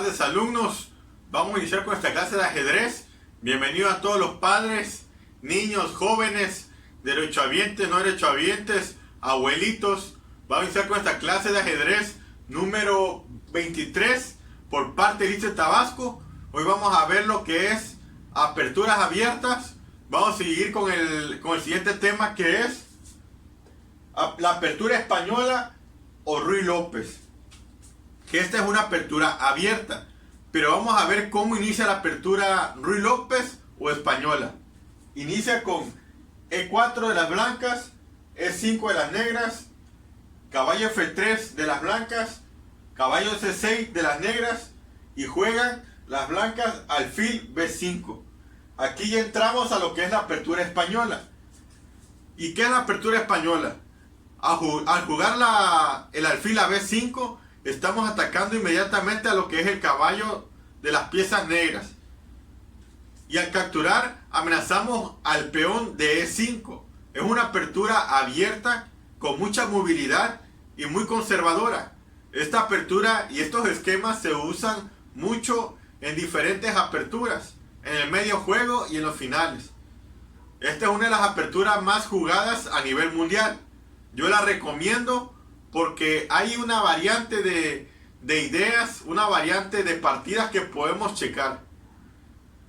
tardes, alumnos. Vamos a iniciar con esta clase de ajedrez. Bienvenidos a todos los padres, niños, jóvenes, derechohabientes, no derechohabientes, abuelitos. Vamos a iniciar con esta clase de ajedrez número 23 por parte de ICE Tabasco. Hoy vamos a ver lo que es aperturas abiertas. Vamos a seguir con el siguiente tema, que es la apertura española o Ruy López. Que esta es una apertura abierta, pero vamos a ver cómo inicia la apertura Ruy López o española. Inicia con E4 de las blancas, E5 de las negras, caballo F3 de las blancas, caballo C6 de las negras, y juegan las blancas alfil B5. Aquí ya entramos a lo que es la apertura española. ¿Y qué es la apertura española? Al jugar el alfil a B5, estamos atacando inmediatamente a lo que es el caballo de las piezas negras. Y al capturar, amenazamos al peón de E5. Es una apertura abierta, con mucha movilidad y muy conservadora. Esta apertura y estos esquemas se usan mucho en diferentes aperturas, en el medio juego y en los finales. Esta es una de las aperturas más jugadas a nivel mundial. Yo la recomiendo porque hay una variante de ideas, una variante de partidas que podemos checar.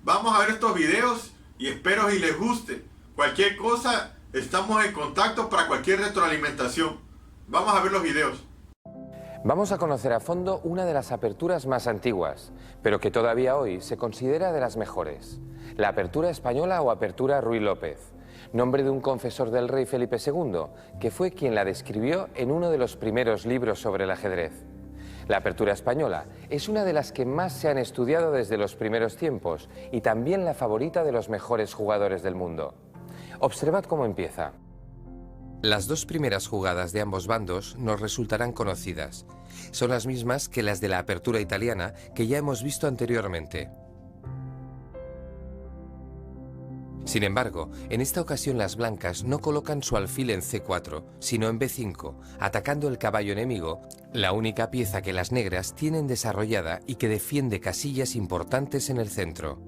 Vamos a ver estos videos y espero y les guste. Cualquier cosa, estamos en contacto para cualquier retroalimentación. Vamos a ver los videos. Vamos a conocer a fondo una de las aperturas más antiguas, pero que todavía hoy se considera de las mejores. La apertura española o apertura Ruy López, nombre de un confesor del rey Felipe II, que fue quien la describió en uno de los primeros libros sobre el ajedrez. La apertura española es una de las que más se han estudiado desde los primeros tiempos y también la favorita de los mejores jugadores del mundo. Observad cómo empieza. Las dos primeras jugadas de ambos bandos nos resultarán conocidas. Son las mismas que las de la apertura italiana que ya hemos visto anteriormente. Sin embargo, en esta ocasión las blancas no colocan su alfil en C4, sino en B5, atacando el caballo enemigo, la única pieza que las negras tienen desarrollada y que defiende casillas importantes en el centro.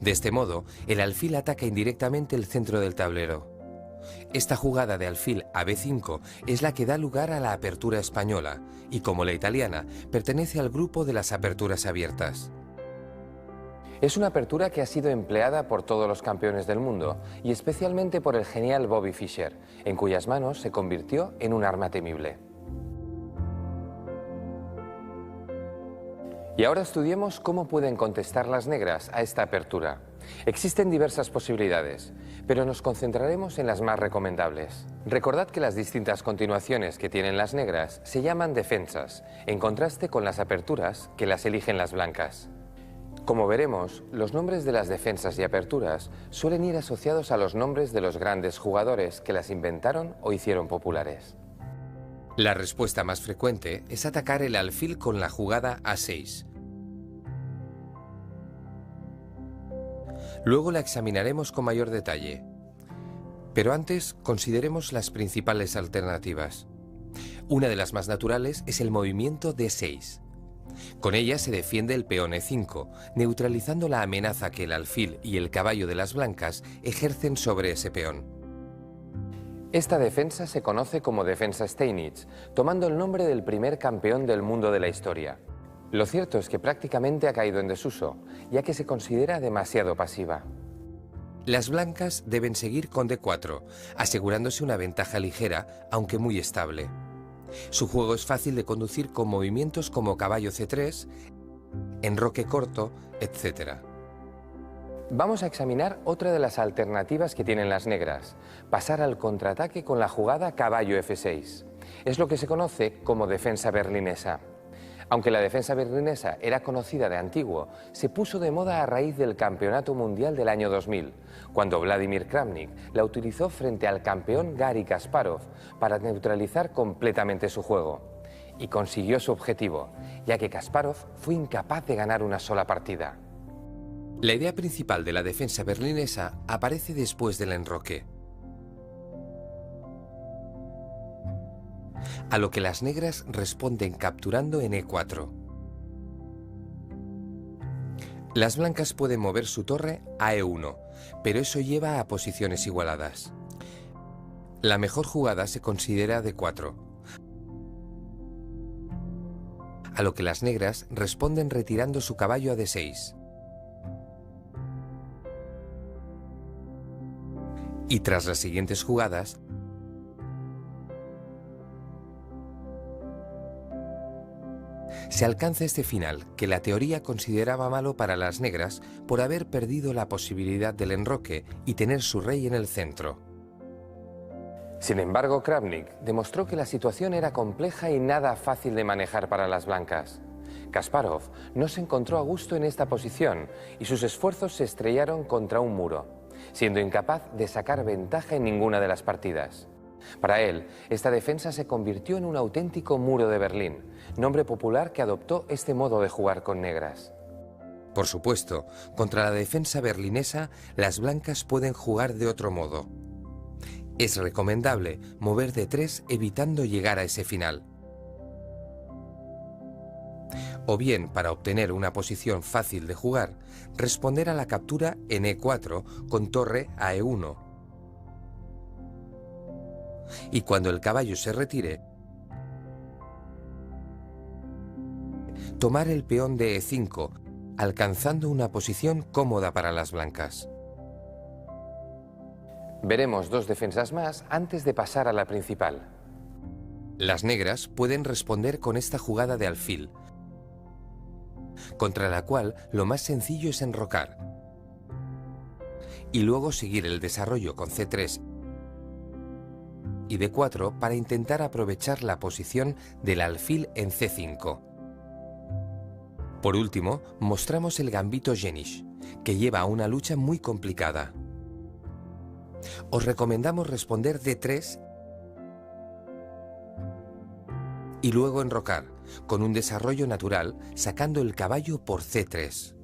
De este modo, el alfil ataca indirectamente el centro del tablero. Esta jugada de alfil a B5 es la que da lugar a la apertura española, y como la italiana, pertenece al grupo de las aperturas abiertas. Es una apertura que ha sido empleada por todos los campeones del mundo y especialmente por el genial Bobby Fischer, en cuyas manos se convirtió en un arma temible. Y ahora estudiemos cómo pueden contestar las negras a esta apertura. Existen diversas posibilidades, pero nos concentraremos en las más recomendables. Recordad que las distintas continuaciones que tienen las negras se llaman defensas, en contraste con las aperturas que las eligen las blancas. Como veremos, los nombres de las defensas y aperturas suelen ir asociados a los nombres de los grandes jugadores que las inventaron o hicieron populares. La respuesta más frecuente es atacar el alfil con la jugada A6. Luego la examinaremos con mayor detalle. Pero antes consideremos las principales alternativas. Una de las más naturales es el movimiento D6. Con ella se defiende el peón E5, neutralizando la amenaza que el alfil y el caballo de las blancas ejercen sobre ese peón. Esta defensa se conoce como defensa Steinitz, tomando el nombre del primer campeón del mundo de la historia. Lo cierto es que prácticamente ha caído en desuso, ya que se considera demasiado pasiva. Las blancas deben seguir con D4, asegurándose una ventaja ligera, aunque muy estable. Su juego es fácil de conducir con movimientos como caballo C3, enroque corto, etc. Vamos a examinar otra de las alternativas que tienen las negras, pasar al contraataque con la jugada caballo F6. Es lo que se conoce como defensa berlinesa. Aunque la defensa berlinesa era conocida de antiguo, se puso de moda a raíz del Campeonato Mundial del año 2000, cuando Vladimir Kramnik la utilizó frente al campeón Garry Kasparov para neutralizar completamente su juego. Y consiguió su objetivo, ya que Kasparov fue incapaz de ganar una sola partida. La idea principal de la defensa berlinesa aparece después del enroque. A lo que las negras responden capturando en E4. Las blancas pueden mover su torre a E1, pero eso lleva a posiciones igualadas. La mejor jugada se considera D4, a lo que las negras responden retirando su caballo a D6. Y tras las siguientes jugadas, se alcanza este final, que la teoría consideraba malo para las negras por haber perdido la posibilidad del enroque y tener su rey en el centro. Sin embargo, Kravnik demostró que la situación era compleja y nada fácil de manejar para las blancas. Kasparov no se encontró a gusto en esta posición y sus esfuerzos se estrellaron contra un muro, siendo incapaz de sacar ventaja en ninguna de las partidas. Para él, esta defensa se convirtió en un auténtico muro de Berlín, nombre popular que adoptó este modo de jugar con negras. Por supuesto, contra la defensa berlinesa, las blancas pueden jugar de otro modo. Es recomendable mover D3 evitando llegar a ese final. O bien, para obtener una posición fácil de jugar, responder a la captura en E4 con torre a E1. Y cuando el caballo se retire, tomar el peón de E5, alcanzando una posición cómoda para las blancas. Veremos dos defensas más antes de pasar a la principal. Las negras pueden responder con esta jugada de alfil, contra la cual lo más sencillo es enrocar, y luego seguir el desarrollo con C3 y D4 para intentar aprovechar la posición del alfil en C5. Por último, mostramos el gambito Jenisch, que lleva a una lucha muy complicada. Os recomendamos responder D3 y luego enrocar, con un desarrollo natural, sacando el caballo por C3.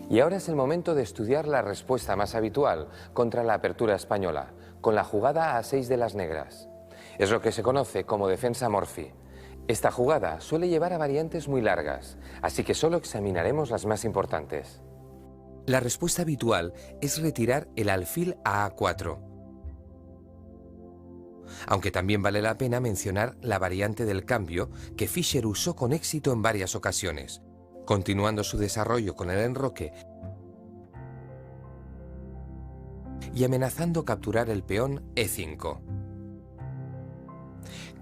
Y ahora es el momento de estudiar la respuesta más habitual contra la apertura española, con la jugada A6 de las negras. Es lo que se conoce como defensa Morphy. Esta jugada suele llevar a variantes muy largas, así que solo examinaremos las más importantes. La respuesta habitual es retirar el alfil a A4. Aunque también vale la pena mencionar la variante del cambio que Fischer usó con éxito en varias ocasiones, continuando su desarrollo con el enroque y amenazando capturar el peón E5.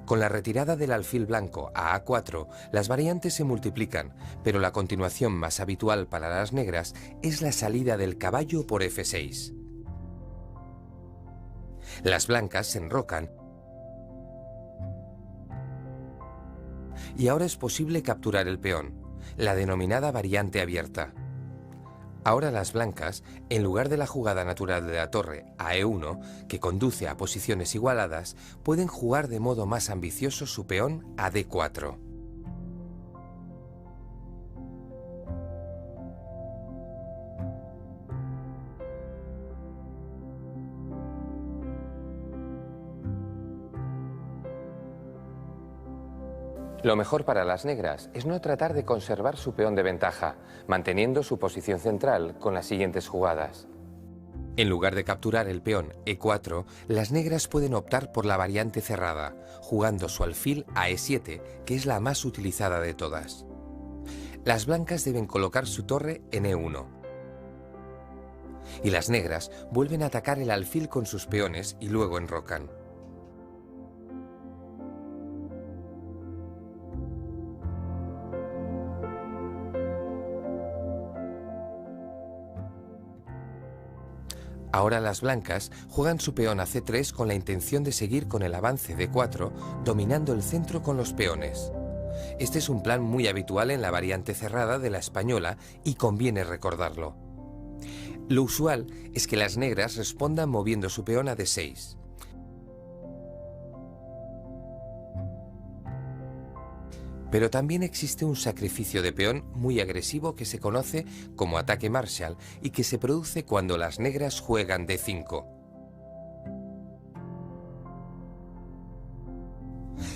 Con la retirada del alfil blanco a A4, las variantes se multiplican, pero la continuación más habitual para las negras es la salida del caballo por F6. Las blancas se enrocan y ahora es posible capturar el peón, la denominada variante abierta. Ahora las blancas, en lugar de la jugada natural de la torre a E1, que conduce a posiciones igualadas, pueden jugar de modo más ambicioso su peón a D4. Lo mejor para las negras es no tratar de conservar su peón de ventaja, manteniendo su posición central con las siguientes jugadas. En lugar de capturar el peón E4, las negras pueden optar por la variante cerrada, jugando su alfil a E7, que es la más utilizada de todas. Las blancas deben colocar su torre en E1. Y las negras vuelven a atacar el alfil con sus peones y luego enrocan. Ahora las blancas juegan su peón a C3 con la intención de seguir con el avance D4, dominando el centro con los peones. Este es un plan muy habitual en la variante cerrada de la española y conviene recordarlo. Lo usual es que las negras respondan moviendo su peón a D6. Pero también existe un sacrificio de peón muy agresivo que se conoce como ataque Marshall y que se produce cuando las negras juegan D5.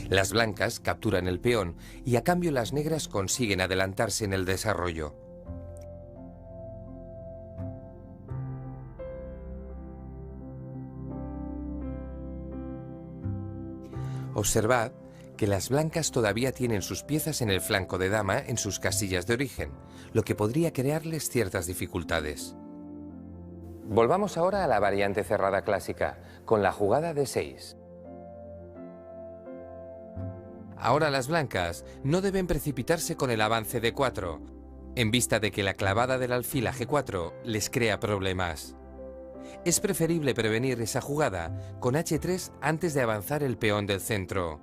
Las blancas capturan el peón y a cambio las negras consiguen adelantarse en el desarrollo. Observad que las blancas todavía tienen sus piezas en el flanco de dama en sus casillas de origen, lo que podría crearles ciertas dificultades. Volvamos ahora a la variante cerrada clásica, con la jugada de 6. Ahora las blancas no deben precipitarse con el avance de 4, en vista de que la clavada del alfil a G4 les crea problemas. Es preferible prevenir esa jugada con H3 antes de avanzar el peón del centro.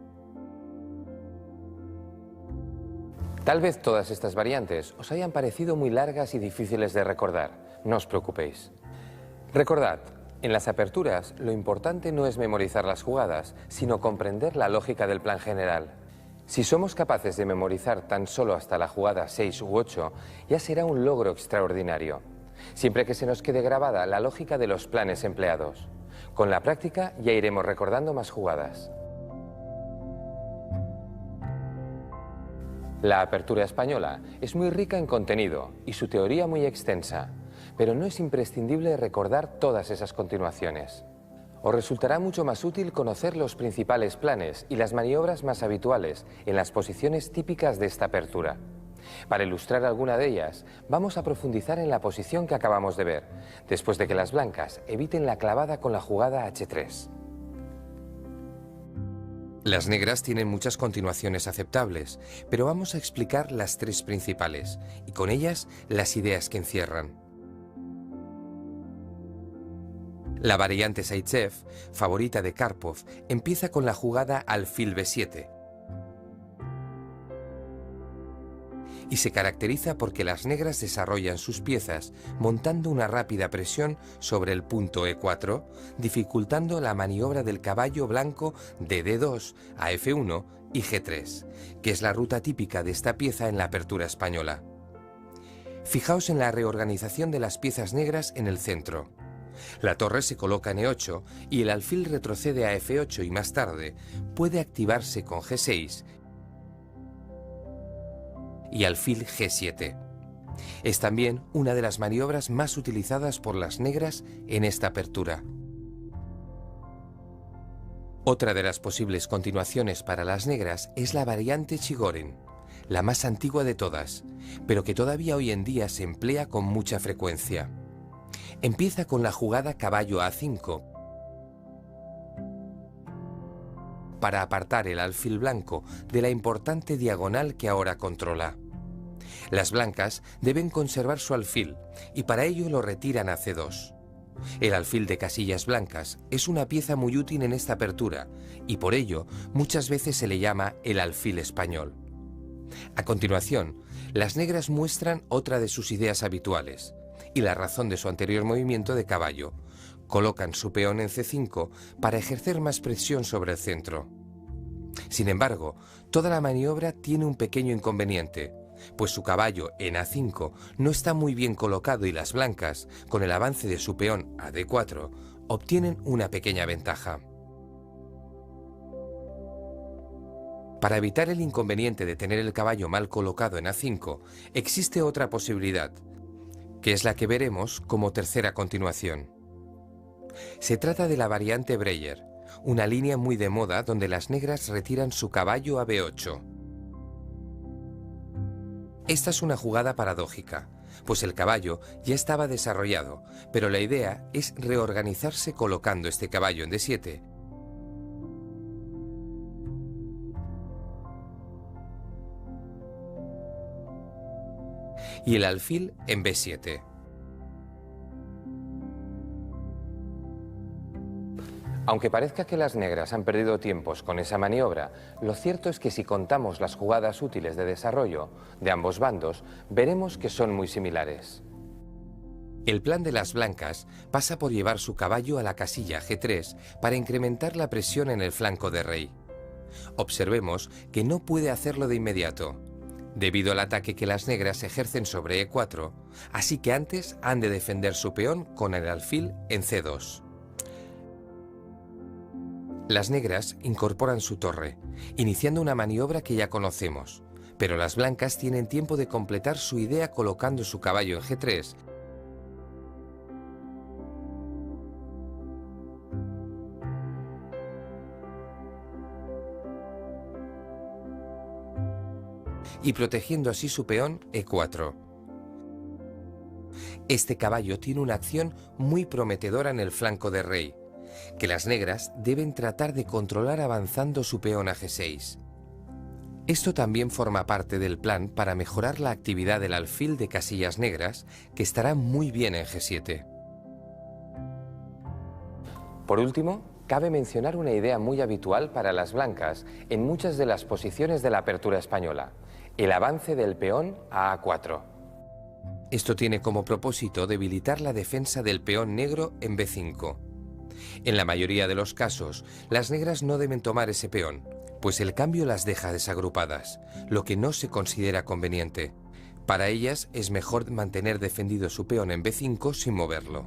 Tal vez todas estas variantes os hayan parecido muy largas y difíciles de recordar. No os preocupéis. Recordad, en las aperturas lo importante no es memorizar las jugadas, sino comprender la lógica del plan general. Si somos capaces de memorizar tan solo hasta la jugada 6 u 8, ya será un logro extraordinario. Siempre que se nos quede grabada la lógica de los planes empleados. Con la práctica ya iremos recordando más jugadas. La apertura española es muy rica en contenido y su teoría muy extensa, pero no es imprescindible recordar todas esas continuaciones. Os resultará mucho más útil conocer los principales planes y las maniobras más habituales en las posiciones típicas de esta apertura. Para ilustrar alguna de ellas, vamos a profundizar en la posición que acabamos de ver, después de que las blancas eviten la clavada con la jugada H3. Las negras tienen muchas continuaciones aceptables, pero vamos a explicar las 3 principales, y con ellas las ideas que encierran. La variante Zaitsev, favorita de Karpov, empieza con la jugada alfil B7, y se caracteriza porque las negras desarrollan sus piezas montando una rápida presión sobre el punto E4, dificultando la maniobra del caballo blanco de D2 a F1 y G3, que es la ruta típica de esta pieza en la apertura española. Fijaos en la reorganización de las piezas negras en el centro. La torre se coloca en E8 y el alfil retrocede a F8 y más tarde puede activarse con G6 y alfil G7. Es también una de las maniobras más utilizadas por las negras en esta apertura. Otra de las posibles continuaciones para las negras es la variante Chigorin, la más antigua de todas, pero que todavía hoy en día se emplea con mucha frecuencia. Empieza con la jugada caballo A5 para apartar el alfil blanco de la importante diagonal que ahora controla. Las blancas deben conservar su alfil y para ello lo retiran a C2. El alfil de casillas blancas es una pieza muy útil en esta apertura y por ello muchas veces se le llama el alfil español. A continuación, las negras muestran otra de sus ideas habituales y la razón de su anterior movimiento de caballo. Colocan su peón en C5 para ejercer más presión sobre el centro. Sin embargo, toda la maniobra tiene un pequeño inconveniente, pues su caballo en A5 no está muy bien colocado y las blancas, con el avance de su peón a D4, obtienen una pequeña ventaja. Para evitar el inconveniente de tener el caballo mal colocado en A5, existe otra posibilidad, que es la que veremos como tercera continuación. Se trata de la variante Breyer, una línea muy de moda donde las negras retiran su caballo a B8. Esta es una jugada paradójica, pues el caballo ya estaba desarrollado, pero la idea es reorganizarse colocando este caballo en D7. Y el alfil en B7. Aunque parezca que las negras han perdido tiempos con esa maniobra, lo cierto es que si contamos las jugadas útiles de desarrollo de ambos bandos, veremos que son muy similares. El plan de las blancas pasa por llevar su caballo a la casilla G3 para incrementar la presión en el flanco de rey. Observemos que no puede hacerlo de inmediato, debido al ataque que las negras ejercen sobre E4, así que antes han de defender su peón con el alfil en C2. Las negras incorporan su torre, iniciando una maniobra que ya conocemos, pero las blancas tienen tiempo de completar su idea colocando su caballo en G3 y protegiendo así su peón E4. Este caballo tiene una acción muy prometedora en el flanco de rey, que las negras deben tratar de controlar avanzando su peón a G6. Esto también forma parte del plan para mejorar la actividad del alfil de casillas negras, que estará muy bien en G7. Por último, cabe mencionar una idea muy habitual para las blancas en muchas de las posiciones de la apertura española: el avance del peón a A4. Esto tiene como propósito debilitar la defensa del peón negro en B5. En la mayoría de los casos, las negras no deben tomar ese peón, pues el cambio las deja desagrupadas, lo que no se considera conveniente. Para ellas es mejor mantener defendido su peón en B5 sin moverlo.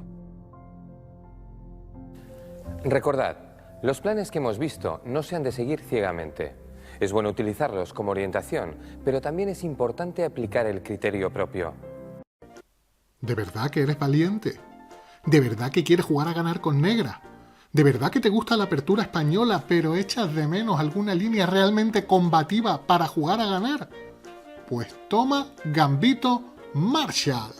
Recordad, los planes que hemos visto no se han de seguir ciegamente. Es bueno utilizarlos como orientación, pero también es importante aplicar el criterio propio. ¿De verdad que eres valiente? ¿De verdad que quieres jugar a ganar con negra? ¿De verdad que te gusta la apertura española, pero echas de menos alguna línea realmente combativa para jugar a ganar? Pues toma Gambito Marshall.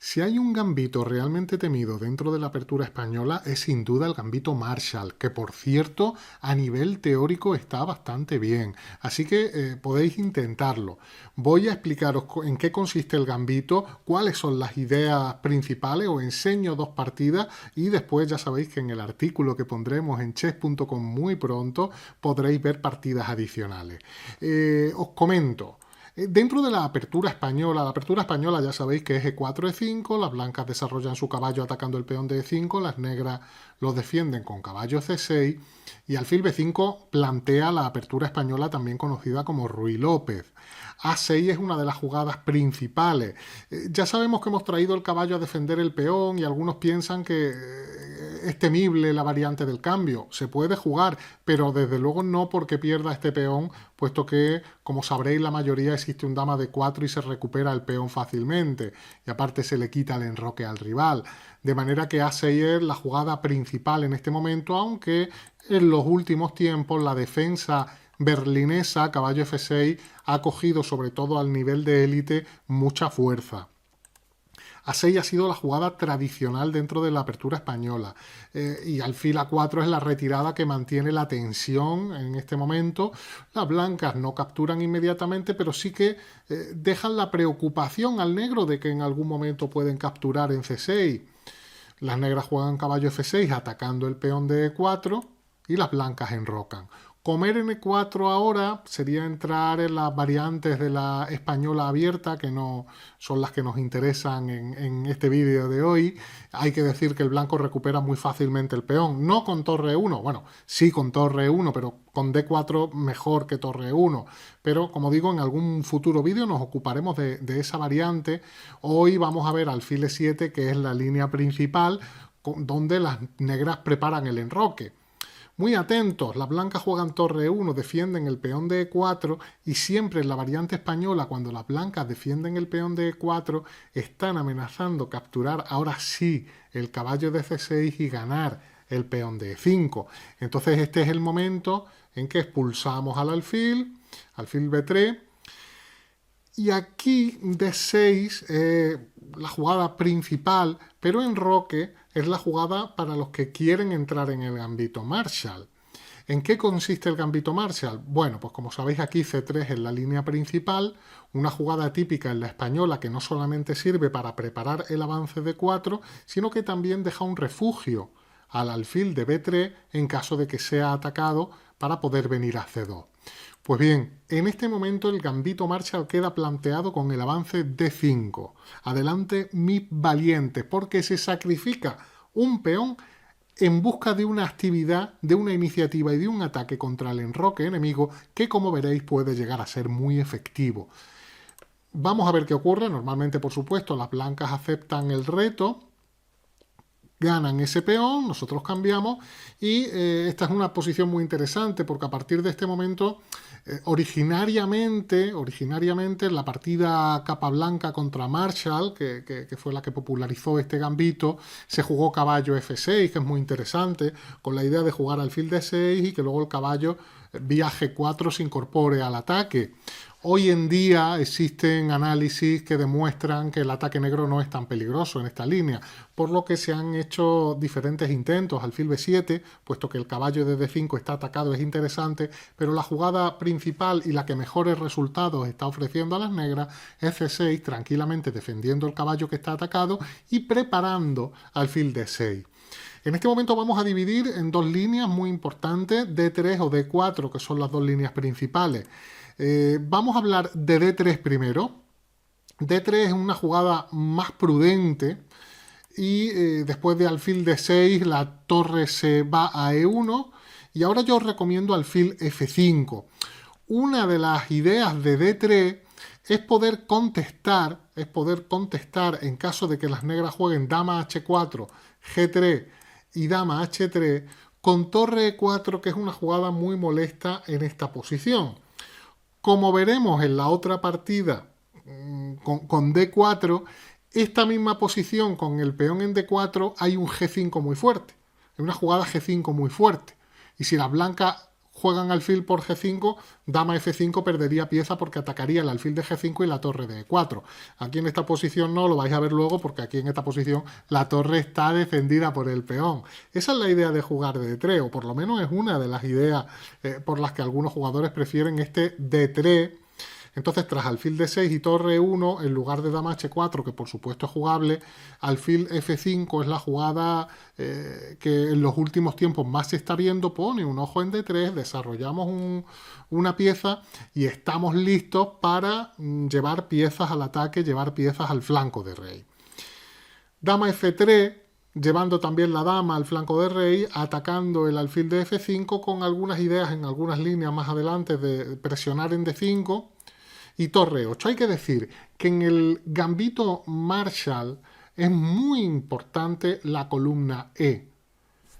Si hay un gambito realmente temido dentro de la apertura española, es sin duda el Gambito Marshall, que por cierto a nivel teórico está bastante bien, así que podéis intentarlo. Voy a explicaros en qué consiste el gambito, cuáles son las ideas principales, os enseño 2 partidas y después ya sabéis que en el artículo que pondremos en chess.com muy pronto podréis ver partidas adicionales. Os comento. Dentro de la apertura española ya sabéis que es E4, E5, las blancas desarrollan su caballo atacando el peón de E5, las negras lo defienden con caballo C6 y alfil B5 plantea la apertura española también conocida como Ruy López. A6 es una de las jugadas principales. Ya sabemos que hemos traído el caballo a defender el peón y algunos piensan que es temible la variante del cambio. Se puede jugar, pero desde luego no porque pierda este peón, puesto que, como sabréis, la mayoría existe un dama de 4 y se recupera el peón fácilmente. Y aparte se le quita el enroque al rival. De manera que A6 es la jugada principal en este momento, aunque en los últimos tiempos la defensa berlinesa, caballo F6, ha cogido, sobre todo al nivel de élite, mucha fuerza. A6 ha sido la jugada tradicional dentro de la apertura española y alfil A4 es la retirada que mantiene la tensión en este momento. Las blancas no capturan inmediatamente, pero sí que dejan la preocupación al negro de que en algún momento pueden capturar en C6. Las negras juegan caballo F6 atacando el peón de E4 y las blancas enrocan. Comer en E4 ahora sería entrar en las variantes de la española abierta, que no son las que nos interesan en este vídeo de hoy. Hay que decir que el blanco recupera muy fácilmente el peón, no con torre 1, bueno, sí con torre 1, pero con D4 mejor que torre 1. Pero como digo, en algún futuro vídeo nos ocuparemos de esa variante. Hoy vamos a ver alfil E7, que es la línea principal, donde las negras preparan el enroque. Muy atentos, las blancas juegan torre 1, defienden el peón de E4 y siempre en la variante española, cuando las blancas defienden el peón de E4, están amenazando capturar ahora sí el caballo de C6 y ganar el peón de E5. Entonces este es el momento en que expulsamos al alfil B3, y aquí D6 la jugada principal, pero enroque es la jugada para los que quieren entrar en el Gambito Marshall. ¿En qué consiste el Gambito Marshall? Bueno, pues como sabéis aquí C3 es la línea principal, una jugada típica en la española que no solamente sirve para preparar el avance de 4, sino que también deja un refugio al alfil de B3 en caso de que sea atacado para poder venir a C2. Pues bien, en este momento el Gambito Marshall queda planteado con el avance D5. Adelante mis valientes, porque se sacrifica un peón en busca de una actividad, de una iniciativa y de un ataque contra el enroque enemigo que, como veréis, puede llegar a ser muy efectivo. Vamos a ver qué ocurre. Normalmente, por supuesto, las blancas aceptan el reto. ganan ese peón, nosotros cambiamos y esta es una posición muy interesante porque a partir de este momento, originariamente en la partida Capablanca contra Marshall, que fue la que popularizó este gambito, se jugó caballo F6, que es muy interesante, con la idea de jugar alfil D6 y que luego el caballo vía G4 se incorpore al ataque. Hoy en día existen análisis que demuestran que el ataque negro no es tan peligroso en esta línea, por lo que se han hecho diferentes intentos. Alfil B7, puesto que el caballo de D5 está atacado, es interesante, pero la jugada principal y la que mejores resultados está ofreciendo a las negras es C6, tranquilamente defendiendo el caballo que está atacado y preparando alfil D6. En este momento vamos a dividir en dos líneas muy importantes, D3 o D4, que son las dos líneas principales. Vamos a hablar de D3 primero. D3 es una jugada más prudente y después de alfil D6 la torre se va a E1 y ahora yo os recomiendo alfil F5. Una de las ideas de D3 es poder contestar en caso de que las negras jueguen dama H4, G3 y dama H3 con torre E4, que es una jugada muy molesta en esta posición. Como veremos en la otra partida con D4, esta misma posición con el peón en D4 hay un G5 muy fuerte. Hay una jugada G5 muy fuerte. Y si las blancas juegan alfil por G5, dama F5 perdería pieza porque atacaría el alfil de G5 y la torre de E4. Aquí en esta posición no, lo vais a ver luego porque aquí en esta posición la torre está defendida por el peón. Esa es la idea de jugar D3, o por lo menos es una de las ideas por las que algunos jugadores prefieren este D3. Entonces, tras alfil D6 y torre 1, en lugar de dama H4, que por supuesto es jugable, alfil F5 es la jugada que en los últimos tiempos más se está viendo. Pone un ojo en D3, desarrollamos una pieza y estamos listos para llevar piezas al ataque, llevar piezas al flanco de rey. Dama F3, llevando también la dama al flanco de rey, atacando el alfil de F5 con algunas ideas en algunas líneas más adelante de presionar en D5. Y torre 8. Hay que decir que en el gambito Marshall es muy importante la columna E.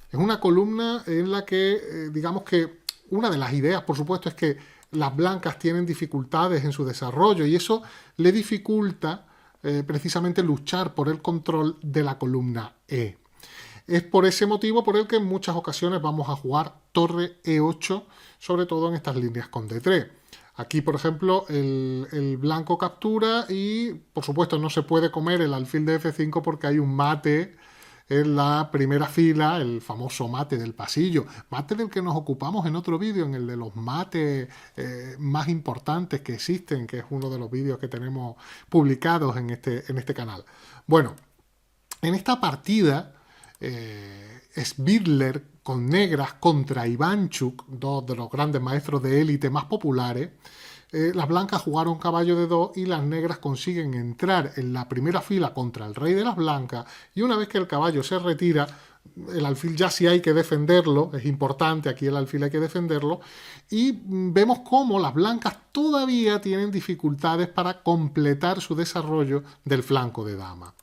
Es una columna en la que, digamos que una de las ideas, por supuesto, es que las blancas tienen dificultades en su desarrollo y eso le dificulta precisamente luchar por el control de la columna E. Es por ese motivo por el que en muchas ocasiones vamos a jugar torre E8, sobre todo en estas líneas con D3. Aquí, por ejemplo, el blanco captura y, por supuesto, no se puede comer el alfil de F5 porque hay un mate en la primera fila, el famoso mate del pasillo. Mate del que nos ocupamos en otro vídeo, en el de los mates más importantes que existen, que es uno de los vídeos que tenemos publicados en este canal. Bueno, en esta partida, Svidler con negras contra Ivanchuk, dos de los grandes maestros de élite más populares, las blancas jugaron caballo de 2 y las negras consiguen entrar en la primera fila contra el rey de las blancas y una vez que el caballo se retira, el alfil ya sí hay que defenderlo, es importante, aquí el alfil hay que defenderlo, y vemos cómo las blancas todavía tienen dificultades para completar su desarrollo del flanco de dama.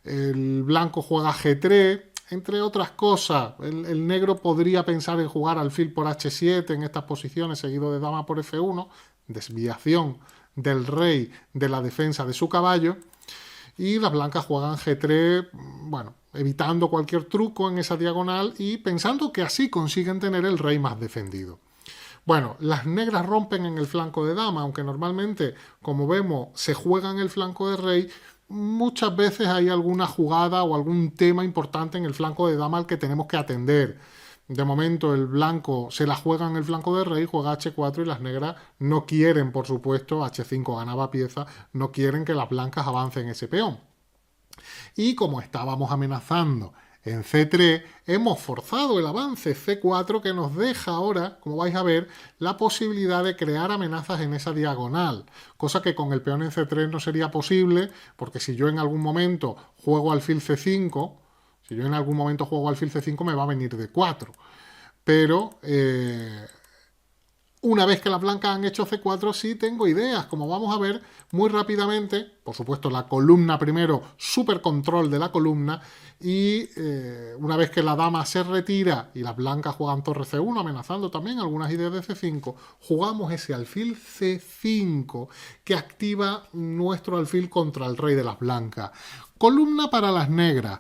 El blanco juega G3, entre otras cosas, el negro podría pensar en jugar alfil por H7 en estas posiciones, seguido de dama por F1, desviación del rey de la defensa de su caballo, y las blancas juegan G3, bueno, evitando cualquier truco en esa diagonal y pensando que así consiguen tener el rey más defendido. Bueno, las negras rompen en el flanco de dama, aunque normalmente, como vemos, se juega en el flanco de rey. Muchas veces hay alguna jugada o algún tema importante en el flanco de dama al que tenemos que atender. De momento el blanco se la juega en el flanco de rey, juega H4 y las negras no quieren, por supuesto, H5 ganaba pieza, no quieren que las blancas avancen ese peón. Y como estábamos amenazando en C3, hemos forzado el avance C4 que nos deja ahora, como vais a ver, la posibilidad de crear amenazas en esa diagonal, cosa que con el peón en C3 no sería posible, porque si yo en algún momento juego alfil C5, me va a venir D4. Pero Una vez que las blancas han hecho C4, sí tengo ideas, como vamos a ver muy rápidamente. Por supuesto, la columna primero, super control de la columna. Y una vez que la dama se retira y las blancas juegan torre C1, amenazando también algunas ideas de C5, jugamos ese alfil C5 que activa nuestro alfil contra el rey de las blancas. Columna para las negras.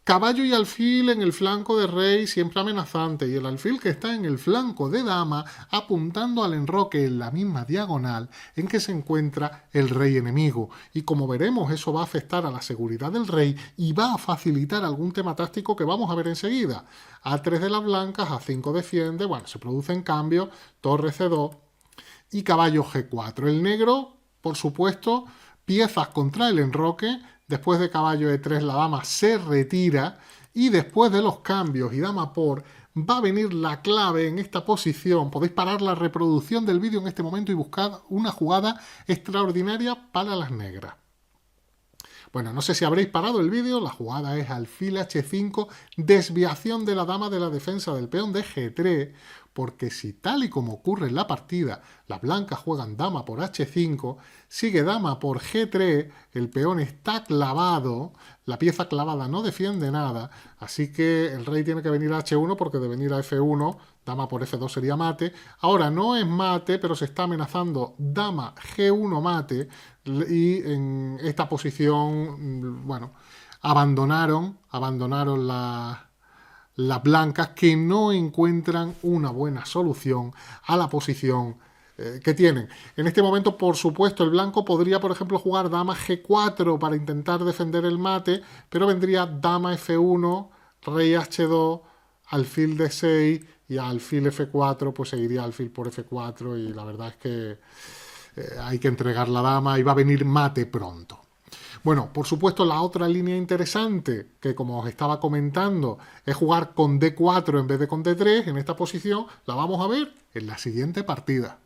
Caballo y alfil en el flanco de rey siempre amenazante y el alfil que está en el flanco de dama apuntando al enroque en la misma diagonal en que se encuentra el rey enemigo. Y como veremos, eso va a afectar a la seguridad del rey y va a facilitar algún tema táctico que vamos a ver enseguida. A3 de las blancas, A5 defiende, bueno, se producen cambios, torre C2 y caballo G4. El negro, por supuesto, piezas contra el enroque. Después de caballo E3 la dama se retira y después de los cambios y dama por va a venir la clave en esta posición. Podéis parar la reproducción del vídeo en este momento y buscar una jugada extraordinaria para las negras. Bueno, no sé si habréis parado el vídeo, la jugada es alfil H5, desviación de la dama de la defensa del peón de G3, porque si tal y como ocurre en la partida, las blancas juegan dama por H5, sigue dama por G3, el peón está clavado, la pieza clavada no defiende nada, así que el rey tiene que venir a H1 porque de venir a F1, dama por F2 sería mate. Ahora no es mate, pero se está amenazando dama G1 mate y en esta posición, bueno, abandonaron las blancas que no encuentran una buena solución a la posición que tienen. En este momento, por supuesto, el blanco podría, por ejemplo, jugar dama G4 para intentar defender el mate, pero vendría dama F1, rey H2, alfil D6 y alfil F4, pues seguiría alfil por F4 y la verdad es que hay que entregar la dama y va a venir mate pronto. Bueno, por supuesto, la otra línea interesante, que como os estaba comentando, es jugar con D4 en vez de con D3 en esta posición, la vamos a ver en la siguiente partida.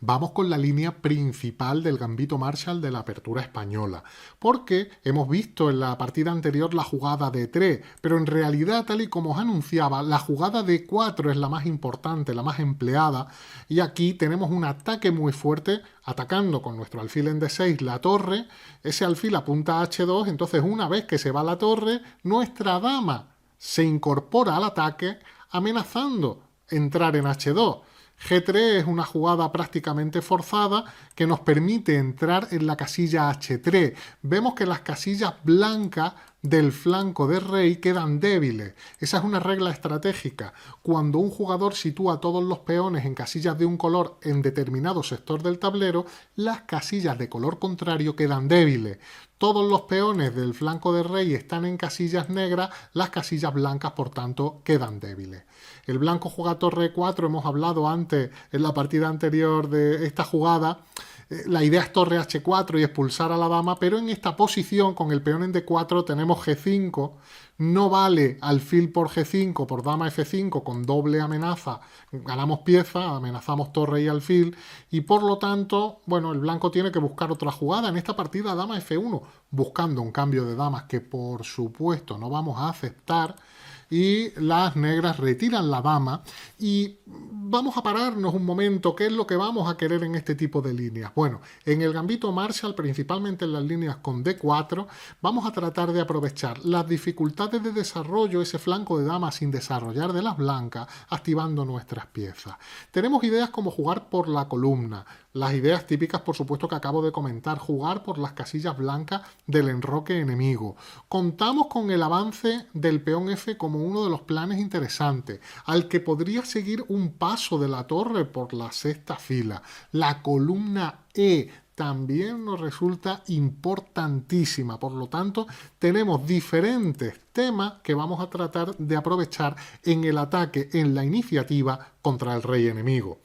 Vamos con la línea principal del gambito Marshall de la apertura española, porque hemos visto en la partida anterior la jugada D3, pero en realidad, tal y como os anunciaba, la jugada D4 es la más importante, la más empleada, y aquí tenemos un ataque muy fuerte, atacando con nuestro alfil en D6 la torre, ese alfil apunta a H2, entonces una vez que se va la torre, nuestra dama se incorpora al ataque amenazando entrar en H2. G3 es una jugada prácticamente forzada que nos permite entrar en la casilla H3. Vemos que las casillas blancas del flanco de rey quedan débiles. Esa es una regla estratégica. Cuando un jugador sitúa todos los peones en casillas de un color en determinado sector del tablero, las casillas de color contrario quedan débiles. Todos los peones del flanco de rey están en casillas negras, las casillas blancas, por tanto, quedan débiles. El blanco juega torre 4, hemos hablado antes en la partida anterior de esta jugada. La idea es torre H4 y expulsar a la dama, pero en esta posición con el peón en D4 tenemos G5, no vale alfil por G5 por dama F5 con doble amenaza, ganamos pieza, amenazamos torre y alfil y por lo tanto, bueno, el blanco tiene que buscar otra jugada. En esta partida dama F1, buscando un cambio de damas que por supuesto no vamos a aceptar, y las negras retiran la dama y vamos a pararnos un momento. ¿Qué es lo que vamos a querer en este tipo de líneas? Bueno, en el gambito Marshall, principalmente en las líneas con D4, vamos a tratar de aprovechar las dificultades de desarrollo, ese flanco de dama sin desarrollar de las blancas, activando nuestras piezas. Tenemos ideas como jugar por la columna, las ideas típicas, por supuesto, que acabo de comentar, jugar por las casillas blancas del enroque enemigo. Contamos con el avance del peón F como uno de los planes interesantes, al que podría seguir un paso de la torre por la sexta fila. La columna E también nos resulta importantísima, por lo tanto tenemos diferentes temas que vamos a tratar de aprovechar en el ataque, en la iniciativa contra el rey enemigo.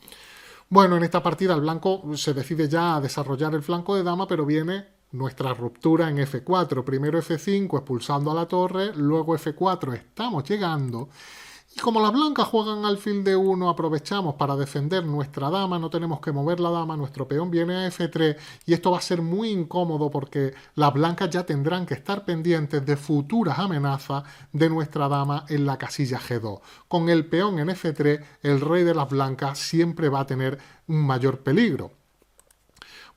Bueno, en esta partida el blanco se decide ya a desarrollar el flanco de dama, pero viene nuestra ruptura en F4. Primero F5 expulsando a la torre, luego F4 estamos llegando Y como las blancas juegan alfil D1, aprovechamos para defender nuestra dama, no tenemos que mover la dama, nuestro peón viene a F3 y esto va a ser muy incómodo porque las blancas ya tendrán que estar pendientes de futuras amenazas de nuestra dama en la casilla G2. Con el peón en F3, el rey de las blancas siempre va a tener un mayor peligro.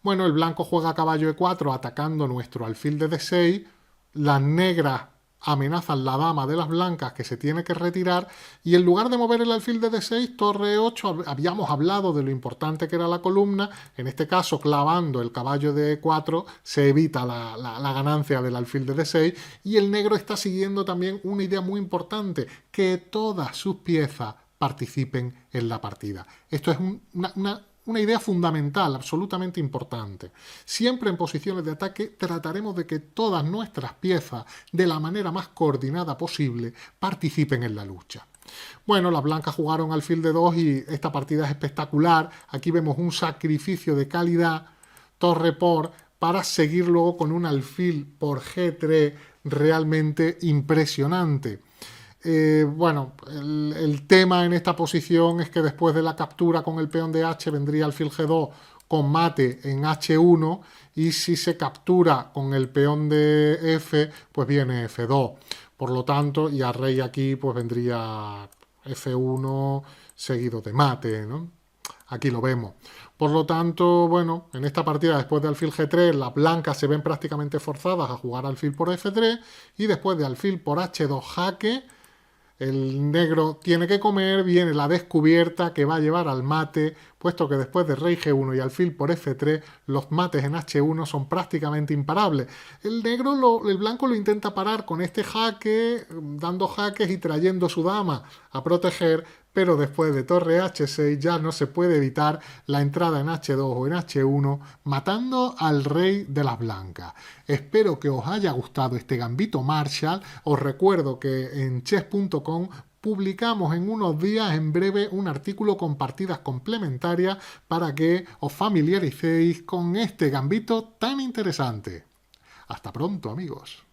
Bueno, el blanco juega caballo E4 atacando nuestro alfil de D6, las negras amenazan la dama de las blancas que se tiene que retirar y en lugar de mover el alfil de D6, torre E8, habíamos hablado de lo importante que era la columna, en este caso clavando el caballo de E4 se evita la ganancia del alfil de D6 y el negro está siguiendo también una idea muy importante, que todas sus piezas participen en la partida. Esto es una idea fundamental, absolutamente importante. Siempre en posiciones de ataque trataremos de que todas nuestras piezas, de la manera más coordinada posible, participen en la lucha. Bueno, las blancas jugaron alfil de 2 y esta partida es espectacular. Aquí vemos un sacrificio de calidad, torre por, para seguir luego con un alfil por G3 realmente impresionante. Bueno, el tema en esta posición es que después de la captura con el peón de H vendría alfil G2 con mate en H1 y si se captura con el peón de F pues viene F2. Por lo tanto, y a rey aquí pues vendría F1 seguido de mate, ¿no? Aquí lo vemos. Por lo tanto, bueno, en esta partida después de alfil G3 las blancas se ven prácticamente forzadas a jugar alfil por F3 y después de alfil por H2 jaque, el negro tiene que comer, viene la descubierta que va a llevar al mate, puesto que después de rey G1 y alfil por F3, los mates en H1 son prácticamente imparables. El blanco lo intenta parar con este jaque, dando jaques y trayendo su dama a proteger, pero después de torre H6 ya no se puede evitar la entrada en H2 o en H1, matando al rey de las blancas. Espero que os haya gustado este gambito Marshall. Os recuerdo que en chess.com publicamos en unos días, en breve, un artículo con partidas complementarias para que os familiaricéis con este gambito tan interesante. Hasta pronto, amigos.